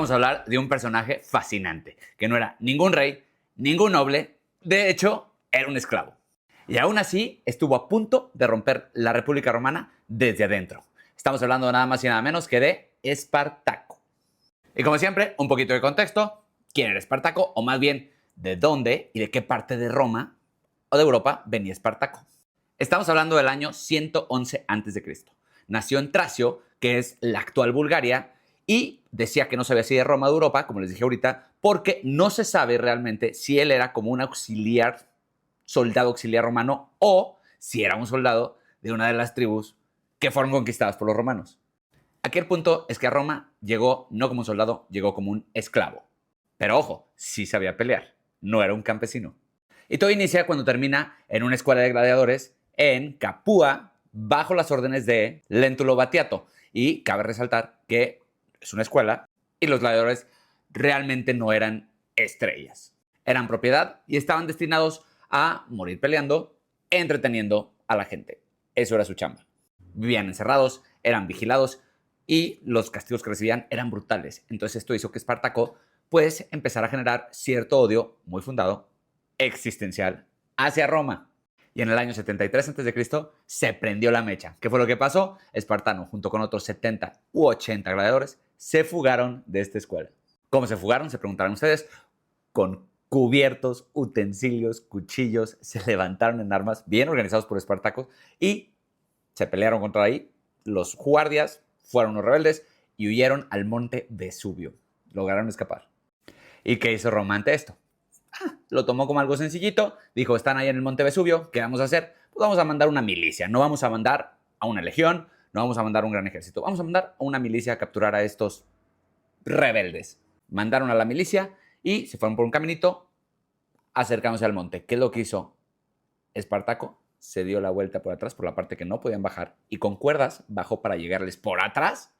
vamos a hablar de un personaje fascinante, que no era ningún rey, ningún noble, de hecho, era un esclavo. Y aún así, estuvo a punto de romper la República Romana desde adentro. Estamos hablando nada más y nada menos que de Espartaco. Y como siempre, un poquito de contexto. ¿Quién era Espartaco? O más bien, ¿de dónde y de qué parte de Roma o de Europa venía Espartaco? Estamos hablando del año 111 a.C. Nació en Tracio, que es la actual Bulgaria, y decía que no sabía si de Roma o de Europa, como les dije ahorita, porque no se sabe realmente si él era como un auxiliar, soldado auxiliar romano, o si era un soldado de una de las tribus que fueron conquistadas por los romanos. Aquí el punto es que a Roma llegó no como un soldado, llegó como un esclavo. Pero ojo, sí sabía pelear, no era un campesino. Y todo inicia cuando termina en una escuela de gladiadores en Capua, bajo las órdenes de Lentulo Batiato. Y cabe resaltar que es una escuela y los gladiadores realmente no eran estrellas. Eran propiedad y estaban destinados a morir peleando, entreteniendo a la gente. Eso era su chamba. Vivían encerrados, eran vigilados y los castigos que recibían eran brutales. Entonces esto hizo que Espartaco pues empezara a generar cierto odio muy fundado, existencial, hacia Roma. Y en el año 73 a.C. se prendió la mecha. ¿Qué fue lo que pasó? Espartano, junto con otros 70 u 80 gladiadores, se fugaron de esta escuela. ¿Cómo se fugaron? Se preguntarán ustedes. Con cubiertos, utensilios, cuchillos, se levantaron en armas, bien organizados por Espartaco, y se pelearon contra ahí. Los guardias fueron los rebeldes y huyeron al monte Vesubio. Lograron escapar. ¿Y qué hizo Roma ante esto? Lo tomó como algo sencillito, dijo, están ahí en el monte Vesubio, ¿qué vamos a hacer? Pues vamos a mandar una milicia, no vamos a mandar a una legión, no vamos a mandar un gran ejército, vamos a mandar a una milicia a capturar a estos rebeldes. Mandaron a la milicia y se fueron por un caminito acercándose al monte. ¿Qué es lo que hizo Espartaco? Se dio la vuelta por atrás, por la parte que no podían bajar, y con cuerdas bajó para llegarles por atrás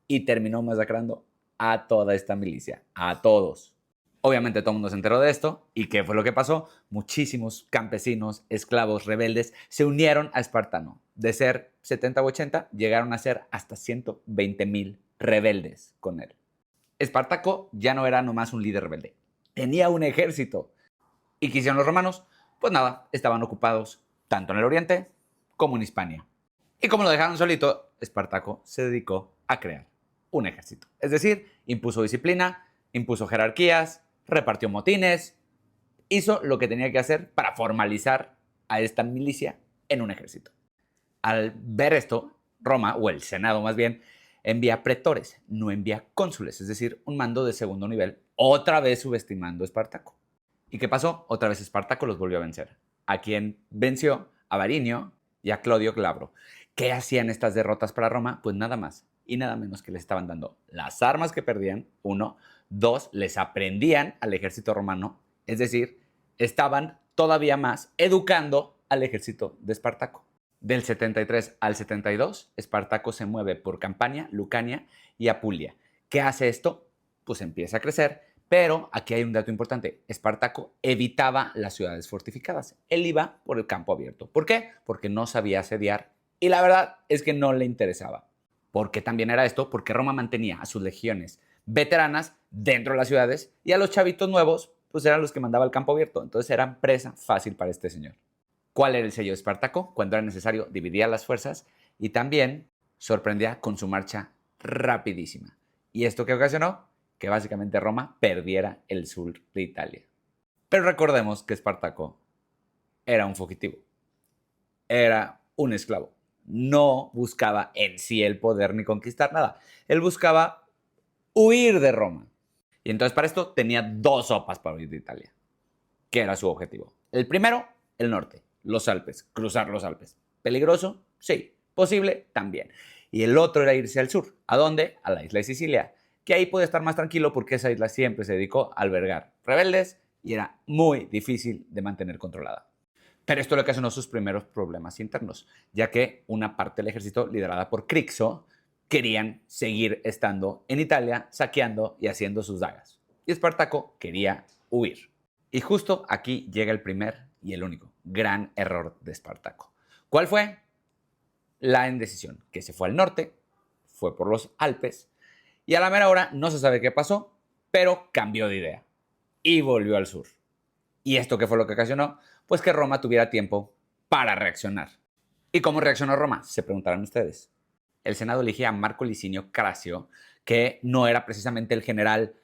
y terminó masacrando a toda esta milicia, a todos. Obviamente todo el mundo se enteró de esto. ¿Y qué fue lo que pasó? Muchísimos campesinos, esclavos, rebeldes se unieron a Espartano. De ser 70 u 80, llegaron a ser hasta 120,000 rebeldes con él. Espartaco ya no era nomás un líder rebelde. Tenía un ejército. ¿Y qué hicieron los romanos? Pues nada, estaban ocupados tanto en el oriente como en Hispania. Y como lo dejaron solito, Espartaco se dedicó a crear un ejército. Es decir, impuso disciplina, impuso jerarquías, repartió motines, hizo lo que tenía que hacer para formalizar a esta milicia en un ejército. Al ver esto, Roma, o el Senado más bien, envía pretores, no envía cónsules, es decir, un mando de segundo nivel, otra vez subestimando a Espartaco. ¿Y qué pasó? Otra vez Espartaco los volvió a vencer. ¿A quién venció? A Varinio y a Clodio Glabro. ¿Qué hacían estas derrotas para Roma? Pues nada más y nada menos que les estaban dando las armas que perdían, 1, 2, les aprendían al ejército romano, es decir, estaban todavía más educando al ejército de Espartaco. Del 73 al 72, Espartaco se mueve por Campania, Lucania y Apulia. ¿Qué hace esto? Pues empieza a crecer, pero aquí hay un dato importante. Espartaco evitaba las ciudades fortificadas. Él iba por el campo abierto. ¿Por qué? Porque no sabía asediar y la verdad es que no le interesaba. ¿Por qué también era esto? Porque Roma mantenía a sus legiones veteranas dentro de las ciudades y a los chavitos nuevos pues eran los que mandaba al campo abierto. Entonces eran presa fácil para este señor. ¿Cuál era el sello de Espartaco? Cuando era necesario dividía las fuerzas y también sorprendía con su marcha rapidísima. ¿Y esto qué ocasionó? Que básicamente Roma perdiera el sur de Italia. Pero recordemos que Espartaco era un fugitivo. Era un esclavo. No buscaba en sí el poder ni conquistar nada. Él buscaba huir de Roma. Y entonces para esto tenía 2 sopas para huir de Italia, que era su objetivo. El primero, el norte, los Alpes, cruzar los Alpes. ¿Peligroso? Sí. ¿Posible? También. Y el otro era irse al sur. ¿A dónde? A la isla de Sicilia, que ahí puede estar más tranquilo porque esa isla siempre se dedicó a albergar rebeldes y era muy difícil de mantener controlada. Pero esto le ocasionó sus primeros problemas internos, ya que una parte del ejército liderada por Crixo querían seguir estando en Italia, saqueando y haciendo sus dagas. Y Espartaco quería huir. Y justo aquí llega el primer y el único gran error de Espartaco. ¿Cuál fue? La indecisión, que se fue al norte, fue por los Alpes Y a la mera hora no se sabe qué pasó, pero cambió de idea y volvió al sur. ¿Y esto qué fue lo que ocasionó? Pues que Roma tuviera tiempo para reaccionar. ¿Y cómo reaccionó Roma? Se preguntarán ustedes. El Senado elegía a Marco Licinio Cracio, que no era precisamente el general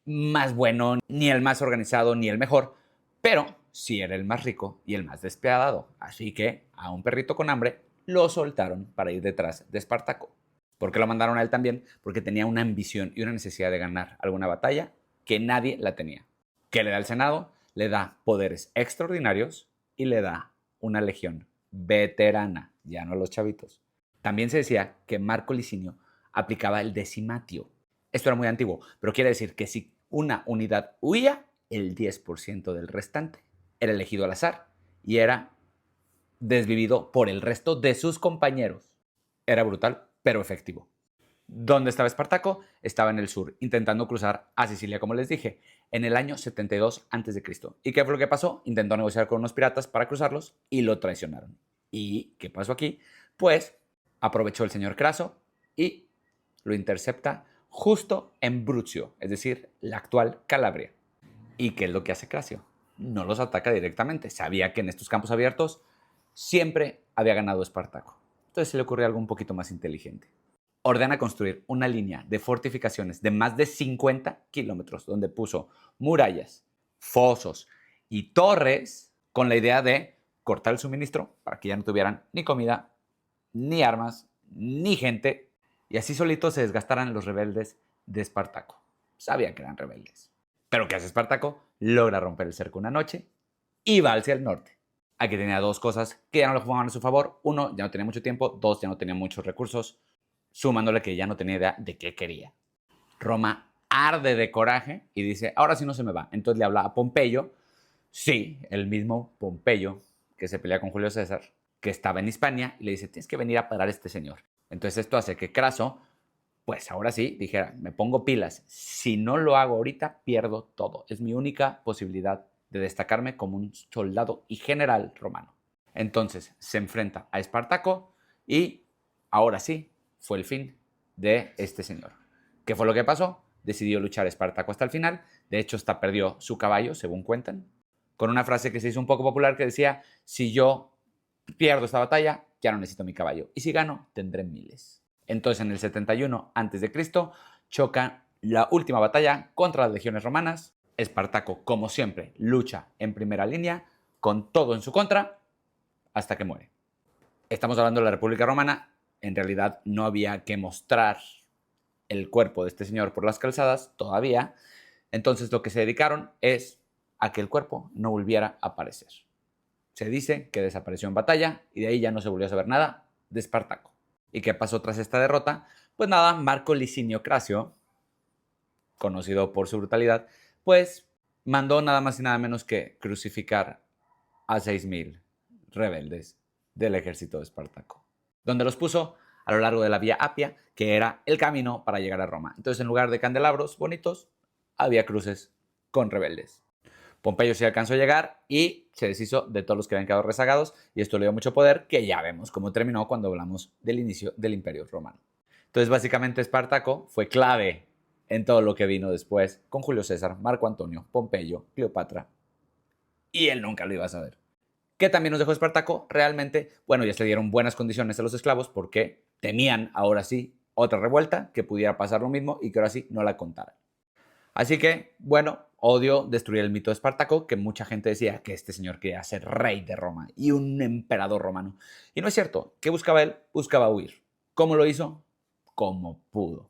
más bueno, ni el más organizado, ni el mejor, pero sí era el más rico y el más despiadado. Así que a un perrito con hambre lo soltaron para ir detrás de Espartaco. ¿Por qué lo mandaron a él también? Porque tenía una ambición y una necesidad de ganar alguna batalla que nadie la tenía. ¿Qué le da el Senado? Le da poderes extraordinarios y le da una legión veterana, ya no los chavitos. También se decía que Marco Licinio aplicaba el decimatio. Esto era muy antiguo, pero quiere decir que si una unidad huía, el 10% del restante era elegido al azar y era desvivido por el resto de sus compañeros. Era brutal, pero efectivo. ¿Dónde estaba Espartaco? Estaba en el sur, intentando cruzar a Sicilia, como les dije, en el año 72 a.C. ¿Y qué fue lo que pasó? Intentó negociar con unos piratas para cruzarlos y lo traicionaron. ¿Y qué pasó aquí? Pues aprovechó el señor Craso y lo intercepta justo en Brutio, es decir, la actual Calabria. ¿Y qué es lo que hace Craso? No los ataca directamente. Sabía que en estos campos abiertos siempre había ganado Espartaco. Entonces se le ocurrió algo un poquito más inteligente. Ordena construir una línea de fortificaciones de más de 50 kilómetros, donde puso murallas, fosos y torres con la idea de cortar el suministro para que ya no tuvieran ni comida, ni armas, ni gente, y así solitos se desgastaran los rebeldes de Espartaco. Sabían que eran rebeldes. ¿Pero qué hace Espartaco? Logra romper el cerco una noche y va hacia el norte. Aquí tenía dos cosas que ya no le jugaban a su favor. Uno, ya no tenía mucho tiempo. Dos, ya no tenía muchos recursos. Sumándole que ya no tenía idea de qué quería. Roma arde de coraje y dice, ahora sí no se me va. Entonces le habla a Pompeyo, sí, el mismo Pompeyo que se pelea con Julio César, que estaba en Hispania, y le dice, tienes que venir a parar a este señor. Entonces esto hace que Craso, pues ahora sí, dijera, me pongo pilas. Si no lo hago ahorita, pierdo todo. Es mi única posibilidad de destacarme como un soldado y general romano. Entonces se enfrenta a Espartaco y ahora sí, fue el fin de este señor. ¿Qué fue lo que pasó? Decidió luchar Espartaco hasta el final. De hecho, hasta perdió su caballo, según cuentan, con una frase que se hizo un poco popular que decía, si yo pierdo esta batalla, ya no necesito mi caballo. Y si gano, tendré miles. Entonces, en el 71 a.C., choca la última batalla contra las legiones romanas. Espartaco, como siempre, lucha en primera línea, con todo en su contra, hasta que muere. Estamos hablando de la República Romana. En realidad no había que mostrar el cuerpo de este señor por las calzadas todavía. Entonces lo que se dedicaron es a que el cuerpo no volviera a aparecer. Se dice que desapareció en batalla y de ahí ya no se volvió a saber nada de Espartaco. ¿Y qué pasó tras esta derrota? Pues nada, Marco Licinio Craso, conocido por su brutalidad, pues mandó nada más y nada menos que crucificar a 6,000 rebeldes del ejército de Espartaco, donde los puso a lo largo de la Vía Apia, que era el camino para llegar a Roma. Entonces, en lugar de candelabros bonitos, había cruces con rebeldes. Pompeyo sí alcanzó a llegar y se deshizo de todos los que habían quedado rezagados, y esto le dio mucho poder, que ya vemos cómo terminó cuando hablamos del inicio del Imperio Romano. Entonces, básicamente, Espartaco fue clave en todo lo que vino después con Julio César, Marco Antonio, Pompeyo, Cleopatra, y él nunca lo iba a saber. ¿Qué también nos dejó Espartaco? Realmente, bueno, ya se dieron buenas condiciones a los esclavos porque temían ahora sí otra revuelta, que pudiera pasar lo mismo y que ahora sí no la contaran. Así que, bueno, odio destruir el mito de Espartaco, que mucha gente decía que este señor quería ser rey de Roma y un emperador romano. Y no es cierto. ¿Qué buscaba él? Buscaba huir. ¿Cómo lo hizo? Como pudo.